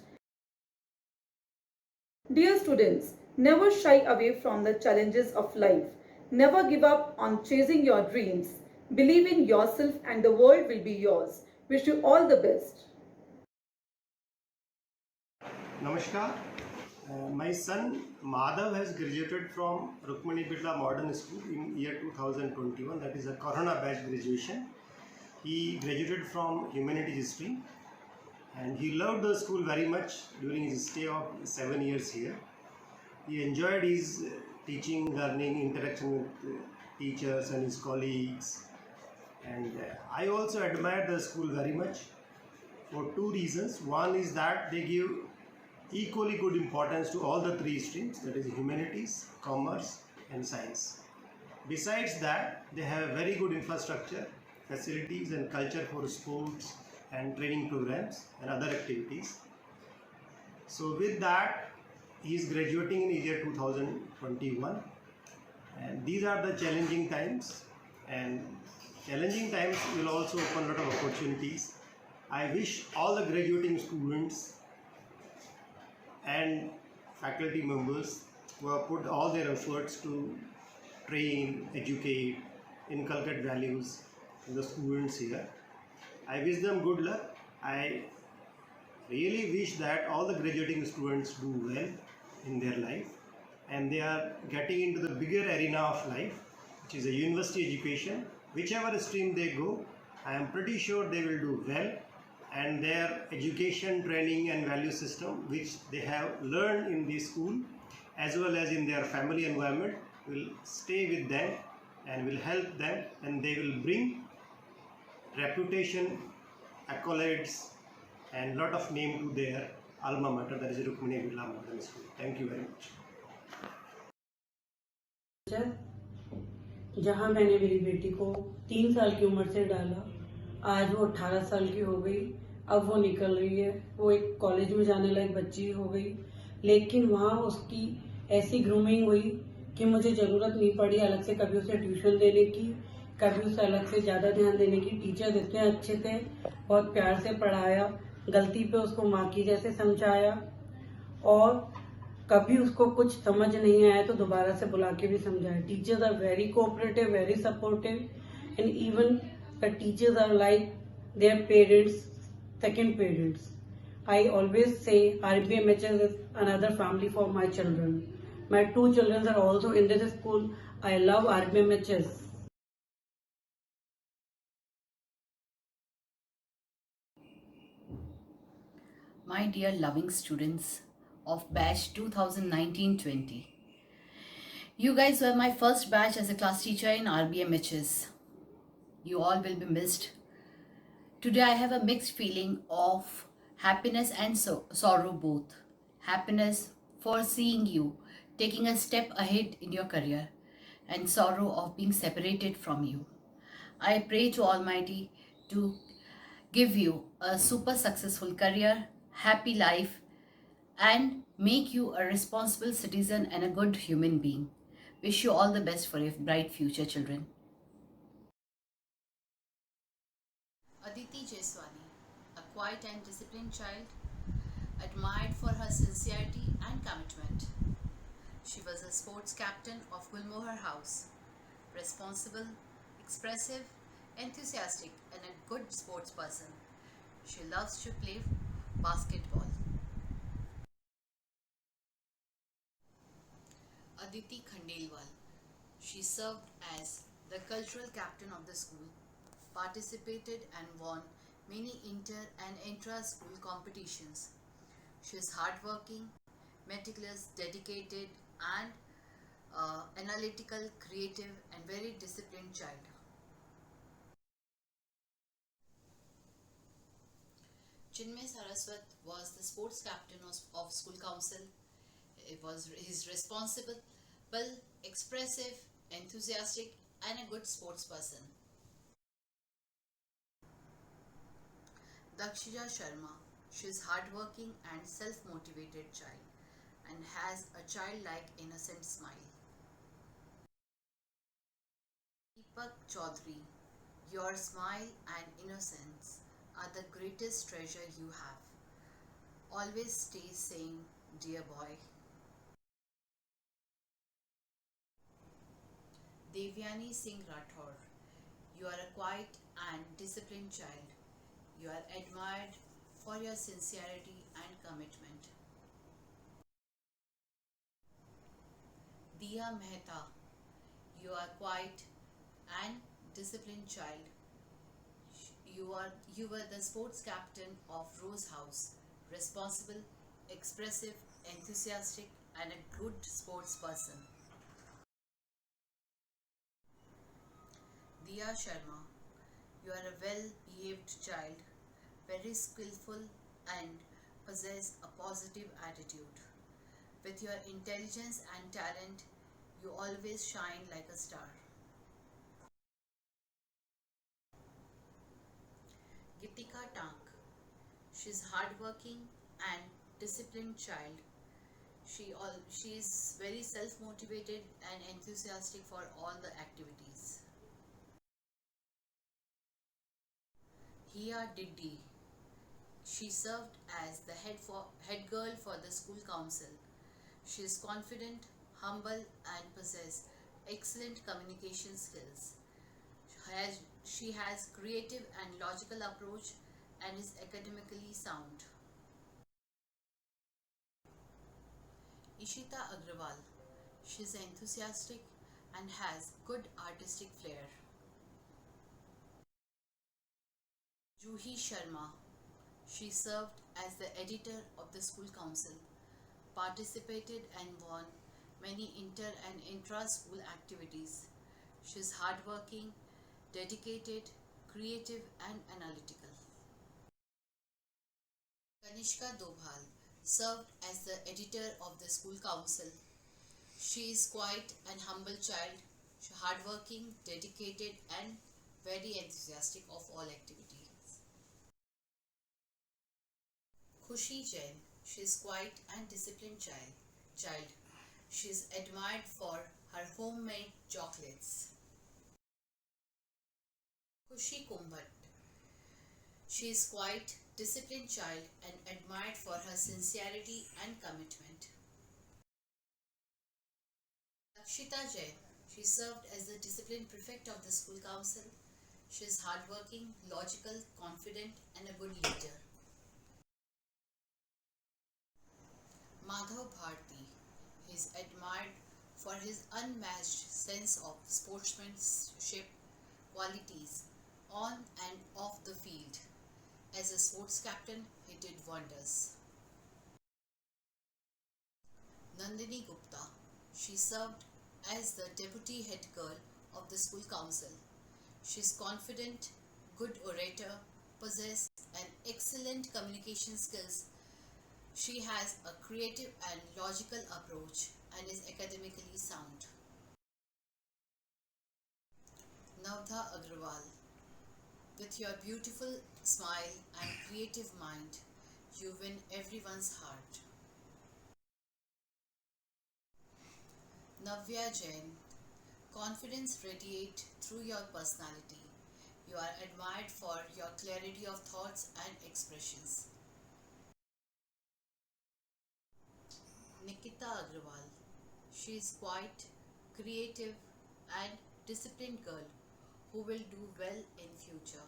Speaker 12: Dear students, never shy away from the challenges of life. Never give up on chasing your dreams. Believe in yourself and the world will be yours. Wish you all the best.
Speaker 13: Namaskar,
Speaker 10: My son Madhav has graduated from Rukmani Birla Modern School in year 2021. That is a Corona batch graduation. He graduated from Humanities Stream and he loved the school very much during his stay of 7 years here. He enjoyed his teaching, learning, interaction with teachers and his colleagues. And I also admire the school very much for two reasons. One is that they give equally good importance to all the three streams, that is humanities, commerce and science. Besides that, they have very good infrastructure, facilities and culture for sports and training programs and other activities. So with that, he is graduating in year 2021 and these are the challenging times, and challenging times will also open a lot of opportunities. I wish all the graduating students and faculty members who have put all their efforts to train, educate, inculcate values in the students here. I wish them good luck. I really wish that all the graduating students do well in their life and they are getting into the bigger arena of life, which is a university education. Whichever stream they go, I am pretty sure they will do well, and their education, training and value system which they have learned in the school as well as in their family environment will stay with them and will help them, and they will bring reputation, accolades and lot of name to their alma mater, that is Rukmani Birla Modern School. Thank you very much.
Speaker 13: जहाँ मैंने मेरी बेटी को 3 साल की उम्र से डाला, आज वो 18 साल की हो गई। अब वो निकल रही है, वो एक कॉलेज में जाने लायक बच्ची हो गई, लेकिन वहाँ उसकी ऐसी ग्रूमिंग हुई कि मुझे ज़रूरत नहीं पड़ी अलग से कभी उसे ट्यूशन देने की, कभी उसे अलग से ज़्यादा ध्यान देने की। टीचर इतने अच्छे थे, बहुत प्यार से पढ़ाया, गलती पे उसको माँ की जैसे समझाया, और कभी उसको कुछ समझ नहीं आया तो दोबारा से बुला के भी समझाया। Teachers are very cooperative, very supportive, and even the teachers are like their parents, second parents. I always say RBMHS is another family for my children. My 2 children are also in this school. I love RBMHS.
Speaker 14: My dear loving students of batch 2019-20, you guys were my first batch as a class teacher in RBMHS. You all will be missed. Today I have a mixed feeling of happiness and sorrow both. Happiness for seeing you taking a step ahead in your career, and sorrow of being separated from you. I pray to Almighty to give you a super successful career, happy life, and make you a responsible citizen and a good human being. Wish you all the best for your bright future, children. Aditi Jaiswani, a quiet and disciplined child, admired for her sincerity and commitment. She was a sports captain of Gulmohar House, responsible, expressive, enthusiastic, and a good sports person. She loves to play basketball. Aditi Khandelwal, she served as the cultural captain of the school, participated and won many inter and intra-school competitions. She is hardworking, meticulous, dedicated and analytical, creative and very disciplined child. Chinmay Saraswat was the sports captain of school council. He is responsible, expressive, enthusiastic and a good sports person. Dakshija Sharma, she is hardworking and self-motivated child and has a childlike innocent smile. Deepak Chaudhary, your smile and innocence are the greatest treasure you have. Always stay sane, dear boy. Devyani Singh Rathore, you are a quiet and disciplined child. You are admired for your sincerity and commitment. Diya Mehta, you are quiet and disciplined child. You were the sports captain of Rose House, responsible, expressive, enthusiastic, and a good sports person. Diya Sharma, you are a well-behaved child, very skillful and possess a positive attitude. With your intelligence and talent, you always shine like a star. Gitika Tank, she's hardworking and disciplined child. She is very self-motivated and enthusiastic for all the activities. Hiya Diddi, she served as the head girl for the school council. She is confident, humble, and possesses excellent communication skills. She has creative and logical approach and is academically sound. Ishita Agrawal, she is enthusiastic and has good artistic flair. Juhi Sharma, she served as the editor of the school council, participated and won many inter and intra-school activities. She is hardworking, dedicated, creative and analytical. Kanishka Dobhal served as the editor of the school council. She is quiet and humble child, hardworking, dedicated and very enthusiastic of all activities. Khushi Jain, she is quiet and disciplined child. She is admired for her homemade chocolates. Khushi Kumbhat, she is quiet, disciplined child and admired for her sincerity and commitment. Lakshita Jain, she served as the discipline prefect of the school council. She is hardworking, logical, confident and a good leader. Madhav Bharti, he is admired for his unmatched sense of sportsmanship qualities on and off the field. As a sports captain, he did wonders. Nandini Gupta, she served as the deputy head girl of the school council. She is confident, good orator, possesses an excellent communication skills. She has a creative and logical approach and is academically sound. Navdha Agrawal, with your beautiful smile and creative mind, you win everyone's heart. Navya Jain, confidence radiates through your personality. You are admired for your clarity of thoughts and expressions. Nikita Agrawal, she is quiet, creative and disciplined girl who will do well in future.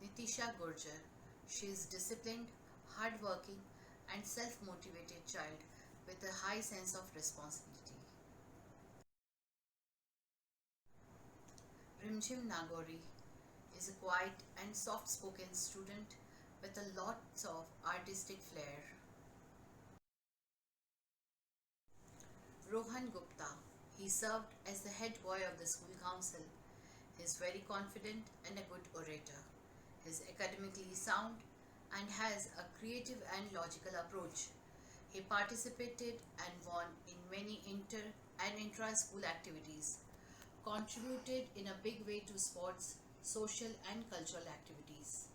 Speaker 14: Nitisha Gurjar, she is disciplined, hardworking and self-motivated child with a high sense of responsibility. Rimjim Nagori is a quiet and soft-spoken student with a lot of artistic flair. Rohan Gupta, he served as the head boy of the school council. He is very confident and a good orator. He is academically sound and has a creative and logical approach. He participated and won in many inter and intra-school activities, contributed in a big way to sports, social and cultural activities.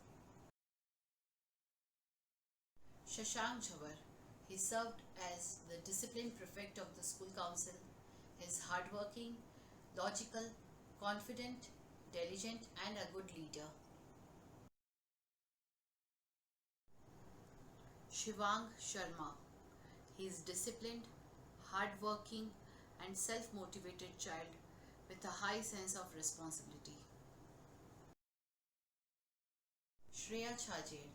Speaker 14: Shashank Jhawar, he served as the discipline prefect of the school council. He is hardworking, logical, confident, diligent and a good leader. Shivang Sharma, he is disciplined, hardworking and self-motivated child with a high sense of responsibility. Shreya Chhajer,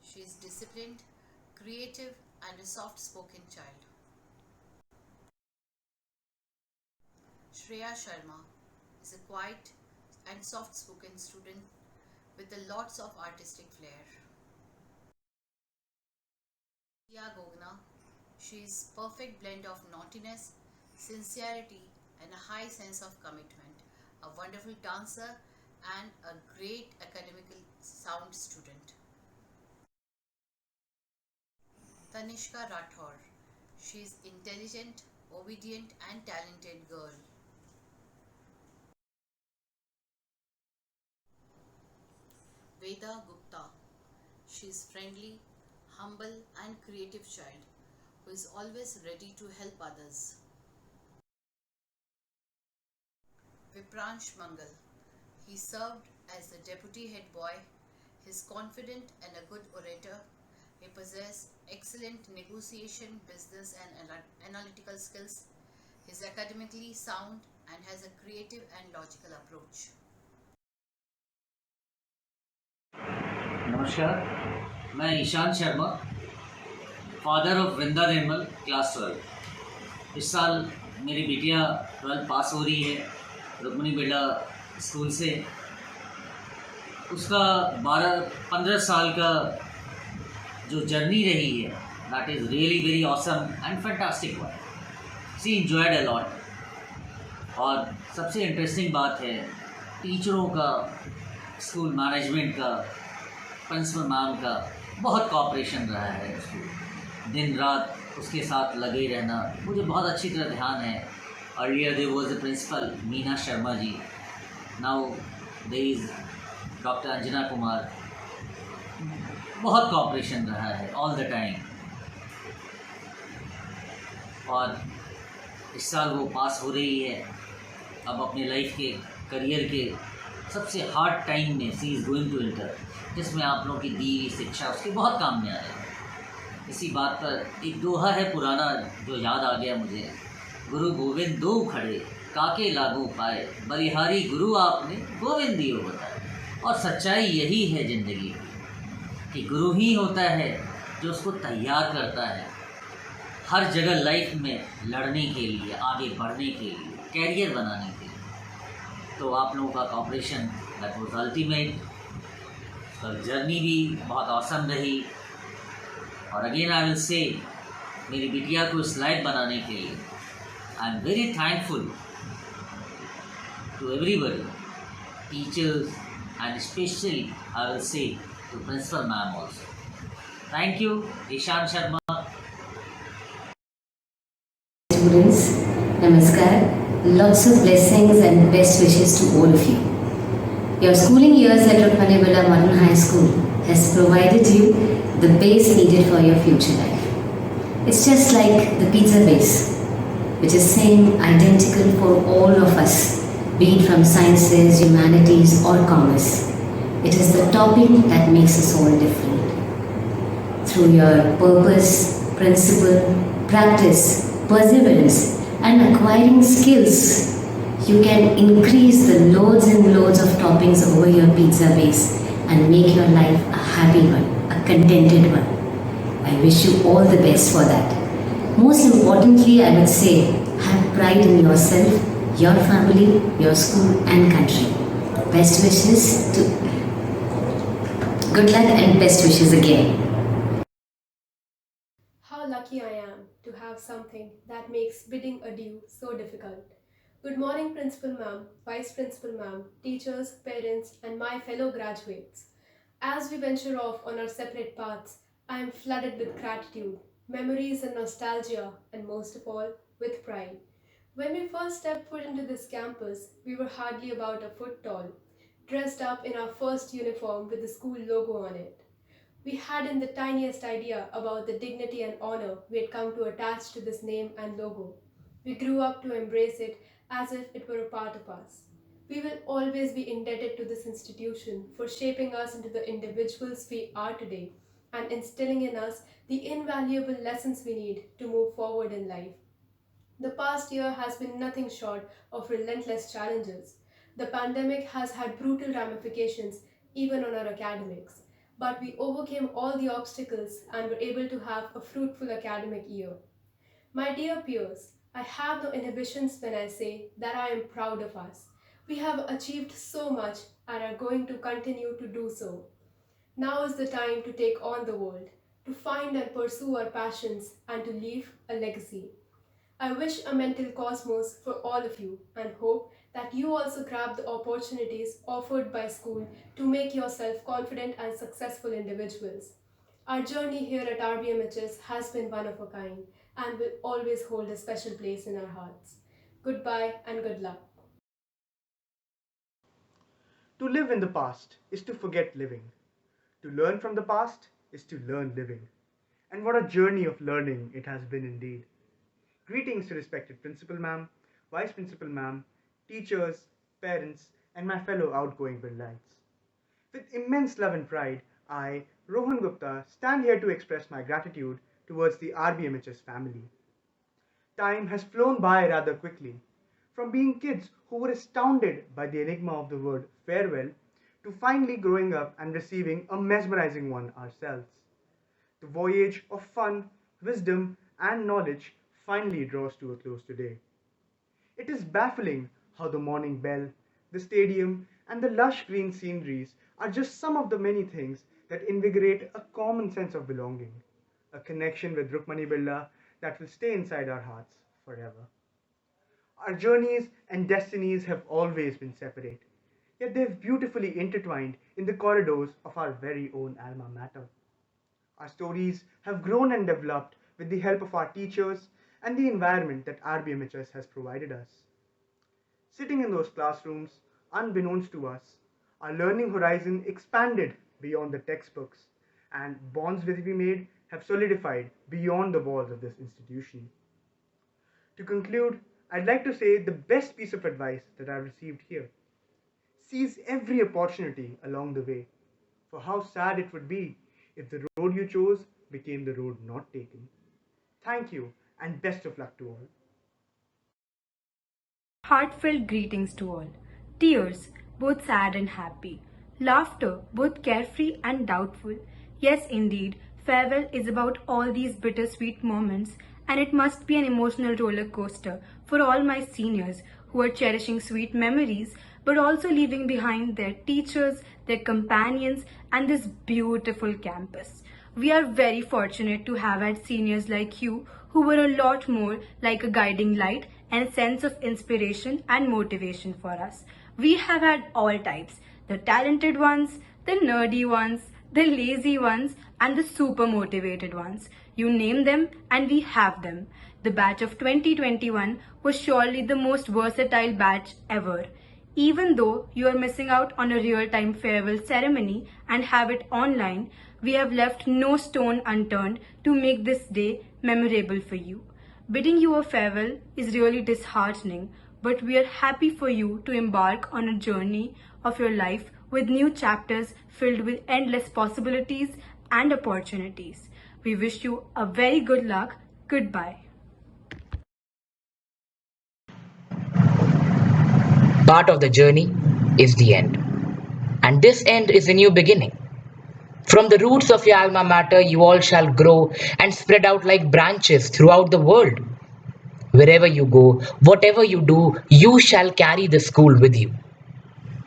Speaker 14: she is disciplined, creative and a soft-spoken child. Shreya Sharma is a quiet and soft-spoken student with a lots of artistic flair. Tia Gogna, she is perfect blend of naughtiness, sincerity and a high sense of commitment, a wonderful dancer and a great academical sound student. Tanishka Rathore, she is intelligent, obedient and talented girl. Veda Gupta, she is friendly, humble and creative child who is always ready to help others. Vipransh Mangal, he served as the deputy head boy. He is confident and a good orator. He possesses excellent negotiation, business and analytical skills. He is academically sound and has a creative and logical approach.
Speaker 15: नमस्कार, मैं Ishan Sharma, father of Vrinda Nirmal, class 12। इस साल मेरी बिटिया 12 पास हो रही है Rukmini Birla school से। उसका 12-15 साल का जो जर्नी रही है, that is really very awesome and fantastic one. She enjoyed a lot. और सबसे इंटरेस्टिंग बात है टीचरों का, स्कूल मैनेजमेंट का, प्रिंसिपल मैम का बहुत कोऑपरेशन रहा है। उसको दिन रात उसके साथ लगे रहना मुझे बहुत अच्छी तरह ध्यान है। Earlier there was the principal Meena Sharma ji, now there is doctor Anjana Kumar. बहुत कोऑपरेशन रहा है ऑल द टाइम। और इस साल वो पास हो रही है। अब अपने लाइफ के करियर के सबसे हार्ड टाइम में सी इज़ गोइंग टू इंटर, जिसमें आप लोगों की दी हुई शिक्षा उसके बहुत काम में आएगी। इसी बात पर एक दोहा है पुराना जो याद आ गया मुझे। गुरु गोविंद दो खड़े, काके लागू पाए, बलिहारी गुरु आपने गोविंद दियो बताए। और सच्चाई यही है ज़िंदगी की कि गुरु ही होता है जो उसको तैयार करता है हर जगह लाइफ में लड़ने के लिए, आगे बढ़ने के लिए, कैरियर बनाने के लिए। तो आप लोगों का cooperation that was ultimate. Journey भी बहुत औसम रही। और अगेन आई विल से, मेरी बिटिया को इस लायक बनाने के लिए I am very thankful to everybody, teachers and specially I will say to principal ma'am also. Thank you. Ishan Sharma.
Speaker 16: Students, Namaskar. Lots of blessings and best wishes to all of you. Your schooling years at Rukmani Birla Modern High School has provided you the base needed for your future life. It's just like the pizza base, which is same identical for all of us, be it from sciences, humanities or commerce. It is the topping that makes us all different. Through your purpose, principle, practice, perseverance and acquiring skills, you can increase the loads and loads of toppings over your pizza base and make your life a happy one, a contented one. I wish you all the best for that. Most importantly, I would say, have pride in yourself, your family, your school and country. Best wishes to good luck and best wishes again.
Speaker 17: How lucky I am to have something that makes bidding adieu so difficult. Good morning, Principal Ma'am, Vice Principal Ma'am, teachers, parents, and my fellow graduates. As we venture off on our separate paths, I am flooded with gratitude, memories and nostalgia, and most of all, with pride. When we first stepped foot into this campus, we were hardly about a foot tall, dressed up in our first uniform with the school logo on it. We hadn't the tiniest idea about the dignity and honor we had come to attach to this name and logo. We grew up to embrace it as if it were a part of us. We will always be indebted to this institution for shaping us into the individuals we are today and instilling in us the invaluable lessons we need to move forward in life. The past year has been nothing short of relentless challenges. The pandemic has had brutal ramifications even on our academics. but we overcame all the obstacles and were able to have a fruitful academic year. My dear peers, I have no inhibitions when I say that I am proud of us. We have achieved so much and are going to continue to do so. Now is the time to take on the world, to find and pursue our passions, and to leave a legacy. I wish a mental cosmos for all of you and hope that you also grab the opportunities offered by school to make yourself confident and successful individuals. Our journey here at RBMHS has been one of a kind and will always hold a special place in our hearts. Goodbye and good luck.
Speaker 18: To live in the past is to forget living. To learn from the past is to learn living. And what a journey of learning it has been indeed. Greetings to respected Principal Ma'am, Vice Principal Ma'am, teachers, parents, and my fellow outgoing Birlites. With immense love and pride, I, Rohan Gupta, stand here to express my gratitude towards the RBMHS family. Time has flown by rather quickly. From being kids who were astounded by the enigma of the word farewell, to finally growing up and receiving a mesmerizing one ourselves. The voyage of fun, wisdom, and knowledge finally draws to a close today. It is baffling how the morning bell, the stadium, and the lush green sceneries are just some of the many things that invigorate a common sense of belonging, a connection with Rukmani Birla that will stay inside our hearts forever. Our journeys and destinies have always been separate, yet they've beautifully intertwined in the corridors of our very own alma mater. Our stories have grown and developed with the help of our teachers and the environment that RBMHS has provided us. Sitting in those classrooms, unbeknownst to us, our learning horizon expanded beyond the textbooks, and bonds that we made have solidified beyond the walls of this institution. To conclude, I'd like to say the best piece of advice that I've received here. Seize every opportunity along the way, for how sad it would be if the road you chose became the road not taken. Thank you, and best of luck to all.
Speaker 19: Heartfelt greetings to all. Tears, both sad and happy. Laughter, both carefree and doubtful. Yes, indeed, farewell is about all these bittersweet moments, and it must be an emotional roller coaster for all my seniors who are cherishing sweet memories, but also leaving behind their teachers, their companions, and this beautiful campus. We are very fortunate to have had seniors like you who were a lot more like a guiding light and sense of inspiration and motivation for us. We have had all types, the talented ones, the nerdy ones, the lazy ones, and the super motivated ones. You name them and we have them. The batch of 2021 was surely the most versatile batch ever. Even though you are missing out on a real-time farewell ceremony and have it online, we have left no stone unturned to make this day memorable for you. Bidding you a farewell is really disheartening, but we are happy for you to embark on a journey of your life with new chapters filled with endless possibilities and opportunities. We wish you a very good luck. Goodbye.
Speaker 20: Part of the journey is the end. And this end is a new beginning. From the roots of your alma mater, you all shall grow and spread out like branches throughout the world. Wherever you go, whatever you do, you shall carry the school with you.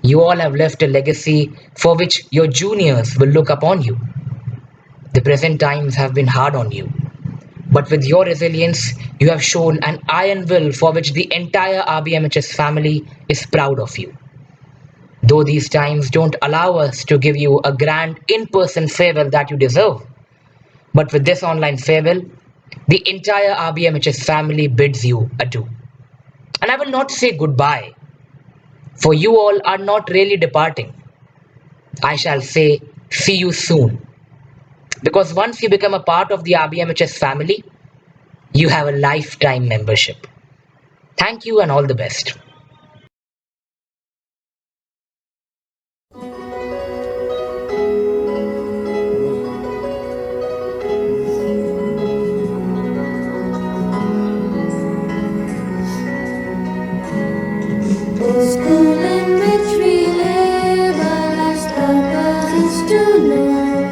Speaker 20: You all have left a legacy for which your juniors will look upon you. The present times have been hard on you, but with your resilience, you have shown an iron will for which the entire RBMHS family is proud of you. Though these times don't allow us to give you a grand in-person farewell that you deserve, but with this online farewell, the entire RBMHS family bids you adieu. And I will not say goodbye, for you all are not really departing. I shall say see you soon, because once you become a part of the RBMHS family, you have a lifetime membership. Thank you and all the best.
Speaker 21: The school in which we live, our life's purpose is to know.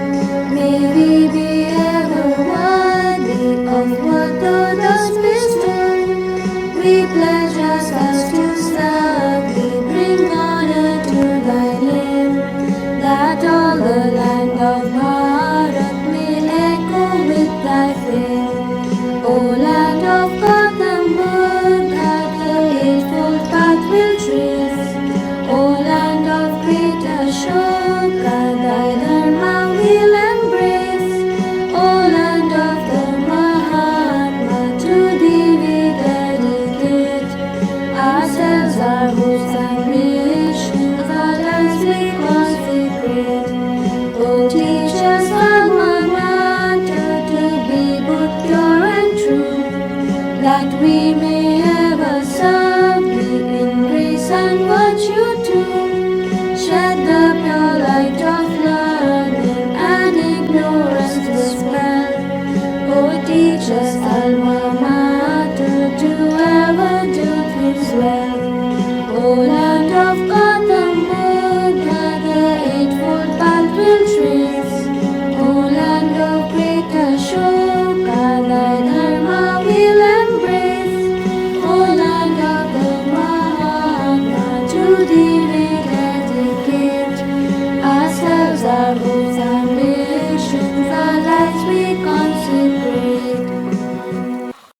Speaker 21: our home.